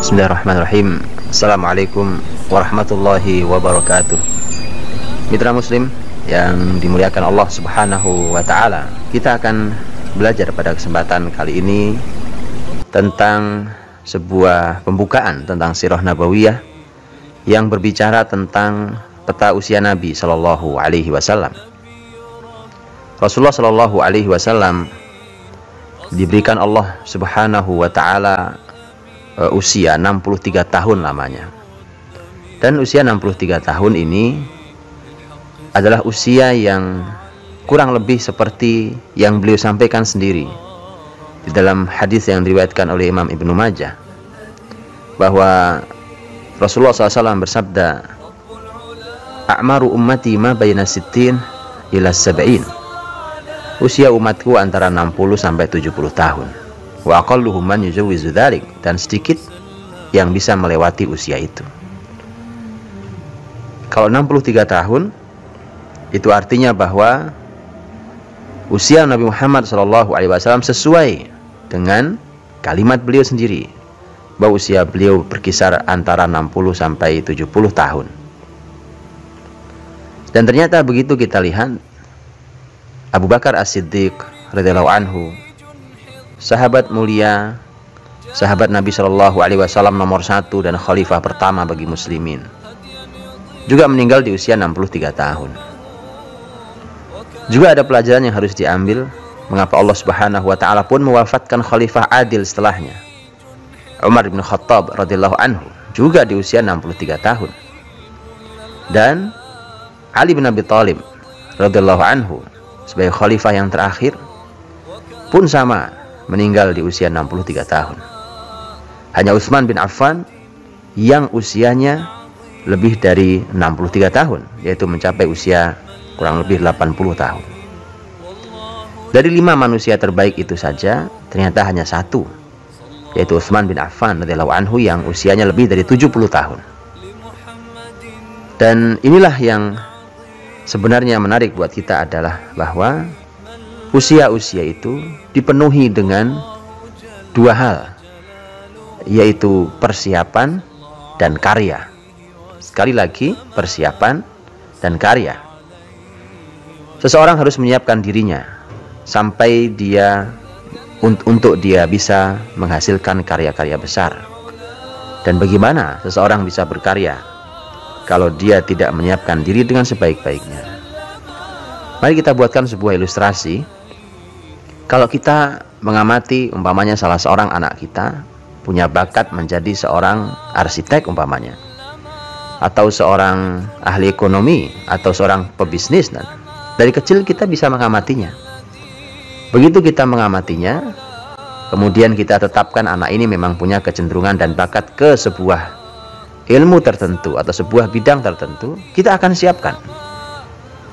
Bismillahirrahmanirrahim. Assalamualaikum warahmatullahi wabarakatuh. Mitra muslim yang dimuliakan Allah subhanahu wa ta'ala, kita akan belajar pada kesempatan kali ini tentang sebuah pembukaan tentang sirah nabawiyah yang berbicara tentang peta usia Nabi Shallallahu Alaihi Wasallam. Rasulullah Shallallahu Alaihi Wasallam diberikan Allah subhanahu wa ta'ala usia 63 tahun lamanya. Dan usia 63 tahun ini adalah usia yang kurang lebih seperti yang beliau sampaikan sendiri di dalam hadis yang diriwayatkan oleh Imam Ibnu Majah, bahwa Rasulullah SAW bersabda, "A'maru ummati ma baina sittin ila sab'in." Usia umatku antara 60 sampai 70 tahun. Wa aqalluhum man yujawwizu dzalik, dan sedikit yang bisa melewati usia itu. Kalau 63 tahun itu artinya bahwa usia Nabi Muhammad SAW sesuai dengan kalimat beliau sendiri, bahwa usia beliau berkisar antara 60 sampai 70 tahun. Dan ternyata begitu kita lihat, Abu Bakar As-Siddiq radhiyallahu anhu, sahabat mulia, sahabat Nabi Shallallahu Alaihi Wasallam nomor 1 dan khalifah pertama bagi muslimin, juga meninggal di usia 63 tahun. Juga ada pelajaran yang harus diambil, mengapa Allah Subhanahu wa ta'ala pun mewafatkan khalifah adil setelahnya, Umar bin Khattab radhiyallahu anhu, juga di usia 63 tahun. Dan Ali bin Abi Thalib radhiyallahu anhu sebagai khalifah yang terakhir pun sama, meninggal di usia 63 tahun. Hanya Utsman bin Affan yang usianya lebih dari 63 tahun, yaitu mencapai usia kurang lebih 80 tahun. Dari 5 manusia terbaik itu saja, ternyata hanya 1, yaitu Utsman bin Affan radhiyallahu anhu yang usianya lebih dari 70 tahun. Dan inilah yang sebenarnya menarik buat kita, adalah bahwa usia-usia itu dipenuhi dengan 2 hal, yaitu persiapan dan karya. Sekali lagi, persiapan dan karya. Seseorang harus menyiapkan dirinya sampai dia untuk dia bisa menghasilkan karya-karya besar. Dan bagaimana seseorang bisa berkarya kalau dia tidak menyiapkan diri dengan sebaik-baiknya? Mari kita buatkan sebuah ilustrasi. Kalau kita mengamati umpamanya salah seorang anak kita punya bakat menjadi seorang arsitek umpamanya, atau seorang ahli ekonomi, atau seorang pebisnis, dan dari kecil kita bisa mengamatinya. Begitu kita mengamatinya, kemudian kita tetapkan anak ini memang punya kecenderungan dan bakat ke sebuah ilmu tertentu atau sebuah bidang tertentu, kita akan siapkan.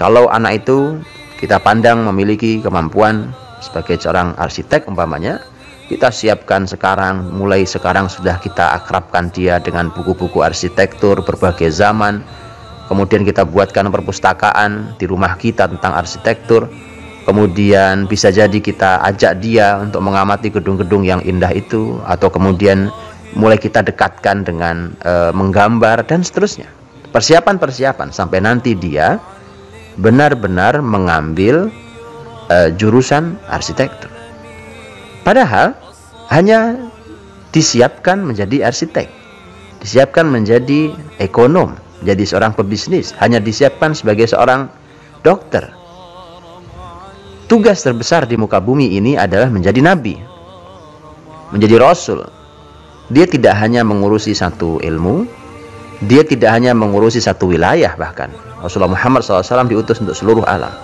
Kalau anak itu kita pandang memiliki kemampuan sebagai seorang arsitek umpamanya, kita siapkan sekarang, mulai sekarang sudah kita akrabkan dia dengan buku-buku arsitektur berbagai zaman. Kemudian kita buatkan perpustakaan di rumah kita tentang arsitektur. Kemudian bisa jadi kita ajak dia untuk mengamati gedung-gedung yang indah itu, atau kemudian mulai kita dekatkan dengan menggambar dan seterusnya. Persiapan-persiapan sampai nanti dia benar-benar mengambil jurusan arsitektur. Padahal hanya disiapkan menjadi arsitek, disiapkan menjadi ekonom, menjadi seorang pebisnis, hanya disiapkan sebagai seorang dokter. Tugas terbesar di muka bumi ini adalah menjadi nabi, menjadi rasul. Dia tidak hanya mengurusi satu ilmu, dia tidak hanya mengurusi satu wilayah, bahkan Rasulullah Muhammad SAW diutus untuk seluruh alam.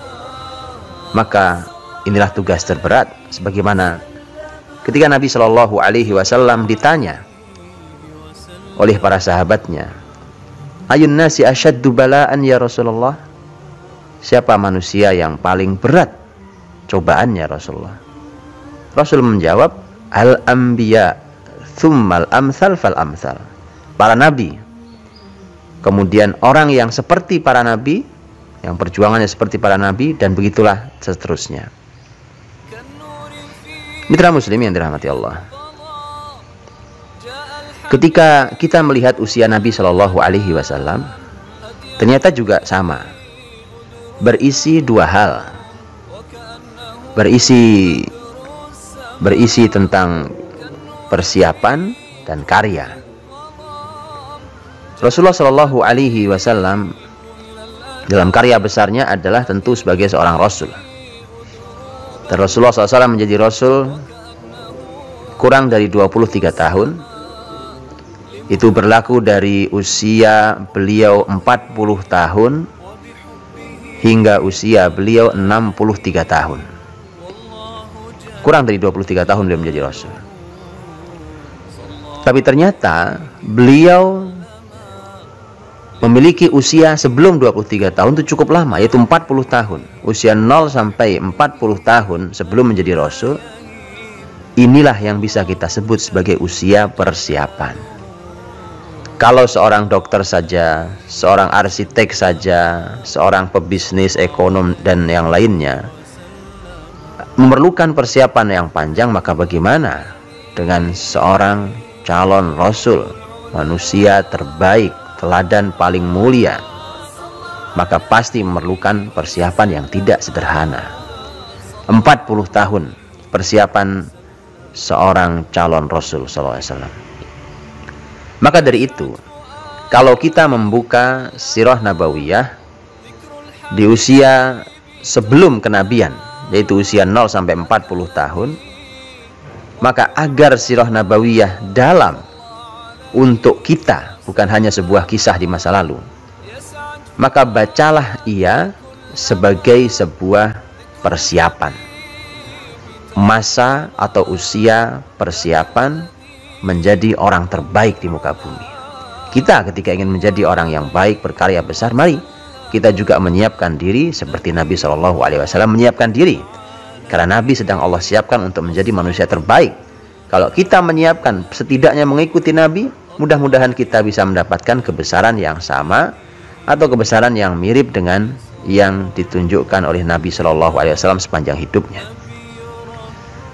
Maka inilah tugas terberat, sebagaimana ketika Nabi Shallallahu Alaihi Wasallam ditanya oleh para sahabatnya, "Ayun nasi asyaddu bala'an ya Rasulullah?" Siapa manusia yang paling berat cobaannya Rasulullah? Rasul menjawab, "Al-anbiya, tsummal amsal fal amsal." Para nabi, kemudian orang yang seperti para nabi, yang perjuangannya seperti para nabi, dan begitulah seterusnya. Mitra muslim yang dirahmati Allah, Ketika kita melihat usia Nabi Shallallahu Alaihi Wasallam, ternyata juga sama, berisi dua hal, berisi tentang persiapan dan karya. Rasulullah Shallallahu Alaihi Wasallam dalam karya besarnya adalah tentu sebagai seorang Rasul. Dan Rasulullah SAW menjadi Rasul kurang dari 23 tahun. Itu berlaku dari usia beliau 40 tahun hingga usia beliau 63 tahun. Kurang dari 23 tahun beliau menjadi Rasul. Tapi ternyata beliau memiliki usia sebelum 23 tahun itu cukup lama, yaitu 40 tahun. Usia 0 sampai 40 tahun sebelum menjadi Rasul, inilah yang bisa kita sebut sebagai usia persiapan. Kalau seorang dokter saja, seorang arsitek saja, seorang pebisnis, ekonom, dan yang lainnya memerlukan persiapan yang panjang, maka bagaimana dengan seorang calon Rasul, manusia terbaik, teladan paling mulia? Maka pasti memerlukan persiapan yang tidak sederhana. 40 tahun persiapan seorang calon Rasul SAW. Maka dari itu, kalau kita membuka sirah nabawiyah di usia sebelum kenabian, yaitu usia 0 sampai 40 tahun, maka agar sirah nabawiyah dalam untuk kita, bukan hanya sebuah kisah di masa lalu, maka bacalah ia sebagai sebuah persiapan, masa atau usia persiapan menjadi orang terbaik di muka bumi. Kita ketika ingin menjadi orang yang baik, berkarya besar, mari kita juga menyiapkan diri seperti Nabi SAW menyiapkan diri. Karena Nabi sedang Allah siapkan untuk menjadi manusia terbaik. Kalau kita menyiapkan setidaknya mengikuti Nabi, mudah-mudahan kita bisa mendapatkan kebesaran yang sama atau kebesaran yang mirip dengan yang ditunjukkan oleh Nabi SAW sepanjang hidupnya.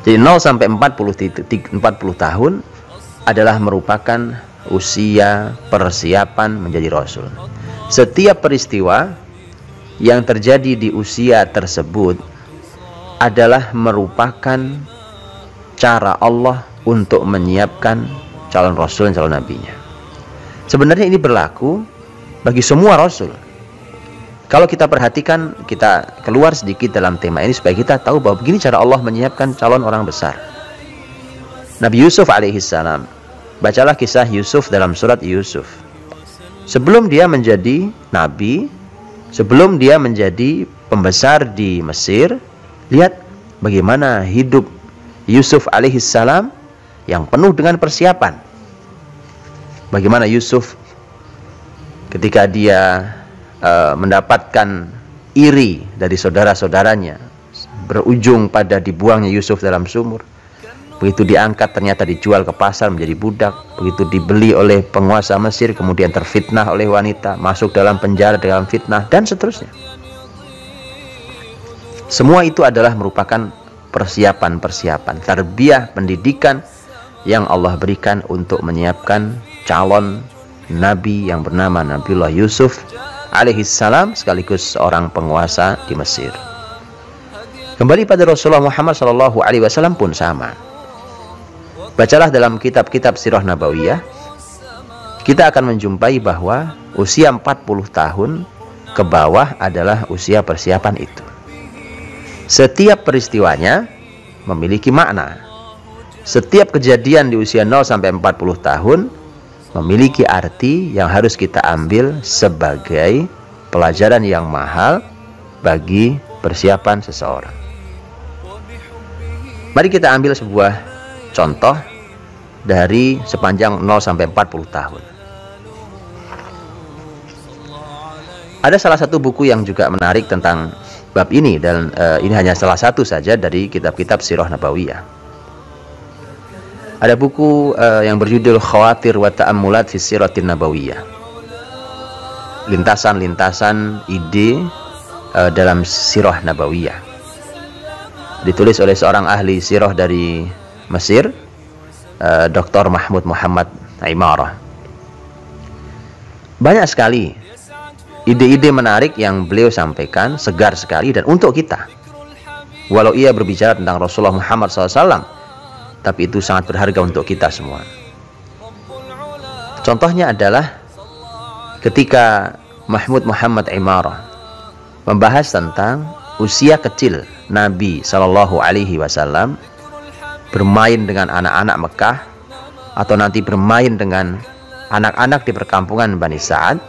Jadi 0 sampai 40 tahun adalah merupakan usia persiapan menjadi Rasul. Setiap peristiwa yang terjadi di usia tersebut adalah merupakan cara Allah untuk menyiapkan calon Rasul dan calon Nabinya. Sebenarnya ini berlaku bagi semua Rasul. Kalau kita perhatikan, kita keluar sedikit dalam tema ini supaya kita tahu bahwa begini cara Allah menyiapkan calon orang besar. Nabi Yusuf alaihissalam, bacalah kisah Yusuf dalam surat Yusuf. Sebelum dia menjadi nabi, sebelum dia menjadi pembesar di Mesir, lihat bagaimana hidup Yusuf alaihissalam yang penuh dengan persiapan. Bagaimana Yusuf ketika dia mendapatkan iri dari saudara-saudaranya, berujung pada dibuangnya Yusuf dalam sumur. Begitu diangkat ternyata dijual ke pasar menjadi budak. Begitu dibeli oleh penguasa Mesir, kemudian terfitnah oleh wanita, masuk dalam penjara dalam fitnah, dan seterusnya. Semua itu adalah merupakan persiapan-persiapan, tarbiyah, pendidikan yang Allah berikan untuk menyiapkan calon Nabi yang bernama Nabiullah Yusuf alaihissalam, sekaligus seorang penguasa di Mesir. Kembali pada Rasulullah Muhammad SAW pun sama. Bacalah dalam kitab-kitab sirah nabawiyah, kita akan menjumpai bahwa usia 40 tahun ke bawah adalah usia persiapan itu. Setiap peristiwanya memiliki makna. Setiap kejadian di usia 0 sampai 40 tahun memiliki arti yang harus kita ambil sebagai pelajaran yang mahal bagi persiapan seseorang. Mari kita ambil sebuah contoh dari sepanjang 0 sampai 40 tahun. Ada salah satu buku yang juga menarik tentang bab ini, dan ini hanya salah satu saja dari kitab-kitab sirah nabawiyah. Ada buku yang berjudul Khawatir wa Ta'ammulat fi Siratin Nabawiyah. Lintasan-lintasan ide dalam sirah nabawiyah. Ditulis oleh seorang ahli sirah dari Mesir, Dr. Mahmud Muhammad Imarah. Banyak sekali ide-ide menarik yang beliau sampaikan, segar sekali dan untuk kita. Walau ia berbicara tentang Rasulullah Muhammad SAW, tapi itu sangat berharga untuk kita semua. Contohnya adalah ketika Mahmud Muhammad Imarah membahas tentang usia kecil Nabi SAW bermain dengan anak-anak Mekah atau nanti bermain dengan anak-anak di perkampungan Bani Sa'ad,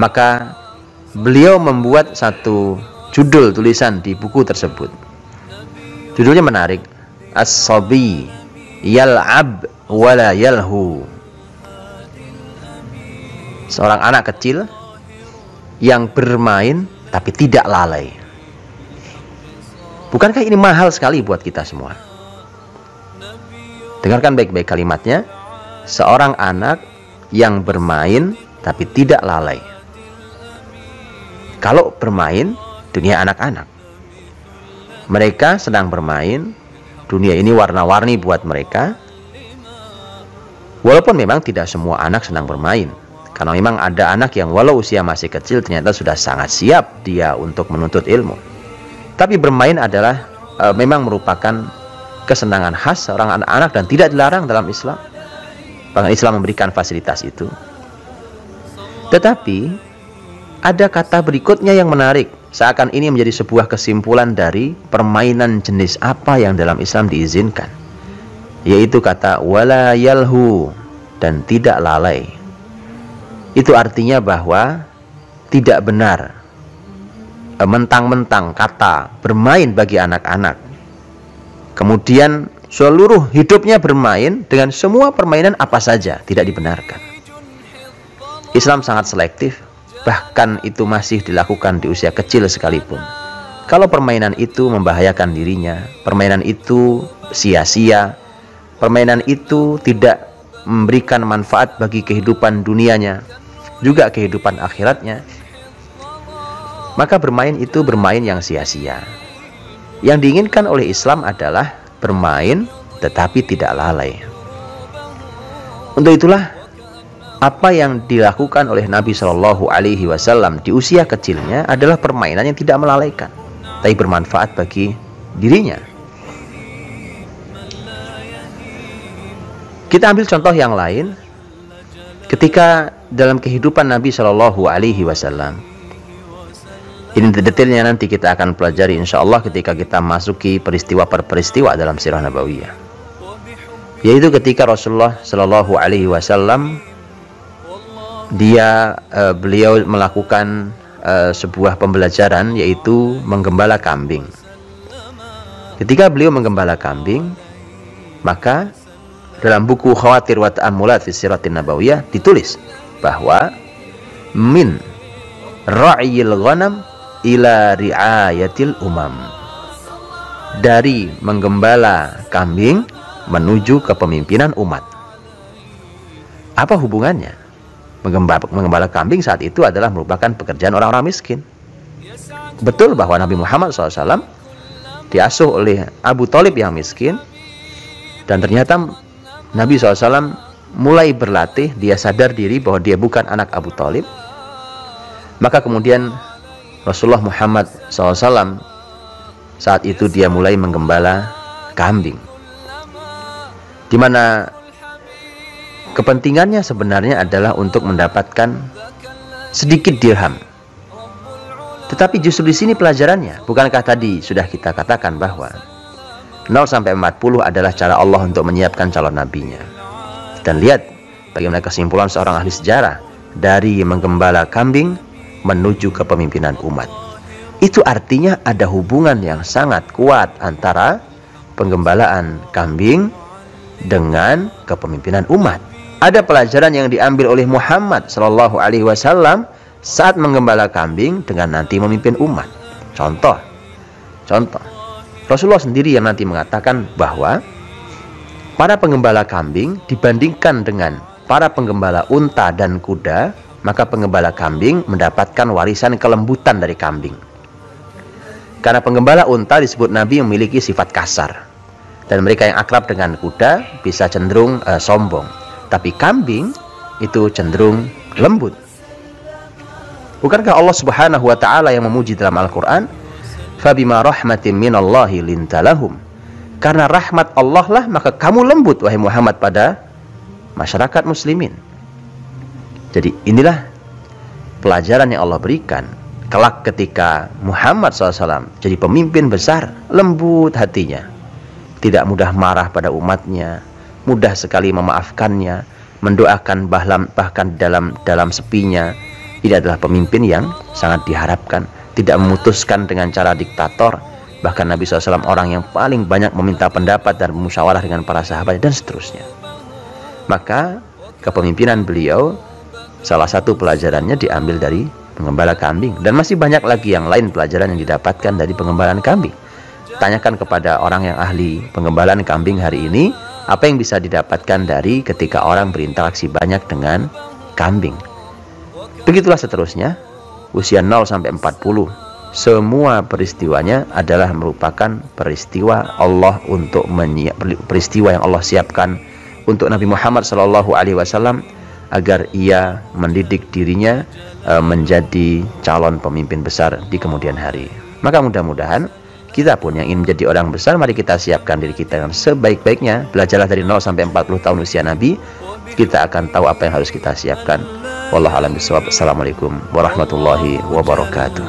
maka beliau membuat satu judul tulisan di buku tersebut. Judulnya menarik, As-Sabi Yal'ab Wala Yalhu. Seorang anak kecil yang bermain tapi tidak lalai. Bukankah ini mahal sekali buat kita semua? Dengarkan baik-baik kalimatnya. Seorang anak yang bermain tapi tidak lalai. Kalau bermain, dunia anak-anak. Mereka sedang bermain, dunia ini warna-warni buat mereka. Walaupun memang tidak semua anak sedang bermain. Karena memang ada anak yang walau usia masih kecil ternyata sudah sangat siap dia untuk menuntut ilmu. Tapi bermain adalah memang merupakan kesenangan khas seorang anak-anak dan tidak dilarang dalam Islam. Bahkan Islam memberikan fasilitas itu. Tetapi ada kata berikutnya yang menarik. Seakan ini menjadi sebuah kesimpulan dari permainan jenis apa yang dalam Islam diizinkan. Yaitu kata wala yalhu, dan tidak lalai. Itu artinya bahwa tidak benar mentang-mentang kata bermain bagi anak-anak, kemudian seluruh hidupnya bermain dengan semua permainan apa saja, tidak dibenarkan. Islam sangat selektif, bahkan itu masih dilakukan di usia kecil sekalipun. Kalau permainan itu membahayakan dirinya, permainan itu sia-sia, permainan itu tidak memberikan manfaat bagi kehidupan dunianya, juga kehidupan akhiratnya, maka bermain itu bermain yang sia-sia. Yang diinginkan oleh Islam adalah bermain tetapi tidak lalai. Untuk itulah apa yang dilakukan oleh Nabi Shallallahu Alaihi Wasallam di usia kecilnya adalah permainan yang tidak melalaikan, tapi bermanfaat bagi dirinya. Kita ambil contoh yang lain. Ketika dalam kehidupan Nabi Shallallahu Alaihi Wasallam, ini detailnya nanti kita akan pelajari insya Allah ketika kita masuki peristiwa per peristiwa dalam sirah nabawiyah. Yaitu ketika Rasulullah Shallallahu Alaihi Wasallam beliau melakukan sebuah pembelajaran, yaitu menggembala kambing. Ketika beliau menggembala kambing, maka dalam buku Khawatir wa Ta'ammulat fi Siratin Nabawiyah ditulis bahwa min ra'yil ghanam ila ri'ayatil umam, dari menggembala kambing menuju kepemimpinan umat. Apa hubungannya? Menggembala kambing saat itu adalah merupakan pekerjaan orang-orang miskin. Betul bahwa Nabi Muhammad SAW diasuh oleh Abu Thalib yang miskin, dan ternyata Nabi SAW mulai berlatih, dia sadar diri bahwa dia bukan anak Abu Thalib. Maka kemudian Rasulullah Muhammad SAW saat itu dia mulai menggembala kambing, di mana kepentingannya sebenarnya adalah untuk mendapatkan sedikit dirham. Tetapi justru di sini pelajarannya. Bukankah tadi sudah kita katakan bahwa 0 sampai 40 adalah cara Allah untuk menyiapkan calon nabinya. Dan lihat bagaimana kesimpulan seorang ahli sejarah dari menggembala kambing menuju kepemimpinan umat. Itu artinya ada hubungan yang sangat kuat antara penggembalaan kambing dengan kepemimpinan umat. Ada pelajaran yang diambil oleh Muhammad Shallallahu Alaihi Wasallam saat menggembala kambing dengan nanti memimpin umat. Contoh, Rasulullah sendiri yang nanti mengatakan bahwa para penggembala kambing dibandingkan dengan para penggembala unta dan kuda, maka penggembala kambing mendapatkan warisan kelembutan dari kambing. Karena penggembala unta disebut Nabi memiliki sifat kasar, dan mereka yang akrab dengan kuda bisa cenderung sombong. Tapi kambing itu cenderung lembut. Bukankah Allah Subhanahu wa taala yang memuji dalam Al-Qur'an, "Fabima rahmatin minallahi lintalahum." Karena rahmat Allah lah maka kamu lembut wahai Muhammad pada masyarakat muslimin. Jadi inilah pelajaran yang Allah berikan. Kelak ketika Muhammad SAW jadi pemimpin besar, lembut hatinya, tidak mudah marah pada umatnya, mudah sekali memaafkannya, mendoakan bahkan dalam sepinya. Ini adalah pemimpin yang sangat diharapkan, tidak memutuskan dengan cara diktator. Bahkan Nabi SAW orang yang paling banyak meminta pendapat dan musyawarah dengan para sahabat dan seterusnya. Maka kepemimpinan beliau salah satu pelajarannya diambil dari penggembala kambing, dan masih banyak lagi yang lain pelajaran yang didapatkan dari pengembalaan kambing. Tanyakan kepada orang yang ahli pengembalaan kambing hari ini, apa yang bisa didapatkan dari ketika orang berinteraksi banyak dengan kambing. Begitulah seterusnya, usia 0 sampai 40. Semua peristiwanya adalah merupakan peristiwa Allah peristiwa yang Allah siapkan untuk Nabi Muhammad SAW agar ia mendidik dirinya menjadi calon pemimpin besar di kemudian hari. Maka mudah-mudahan kita pun yang ingin menjadi orang besar, mari kita siapkan diri kita dengan sebaik-baiknya. Belajarlah dari 0 sampai 40 tahun usia Nabi. Kita akan tahu apa yang harus kita siapkan. Wallahu a'lam bishawab. Assalamualaikum warahmatullahi wabarakatuh.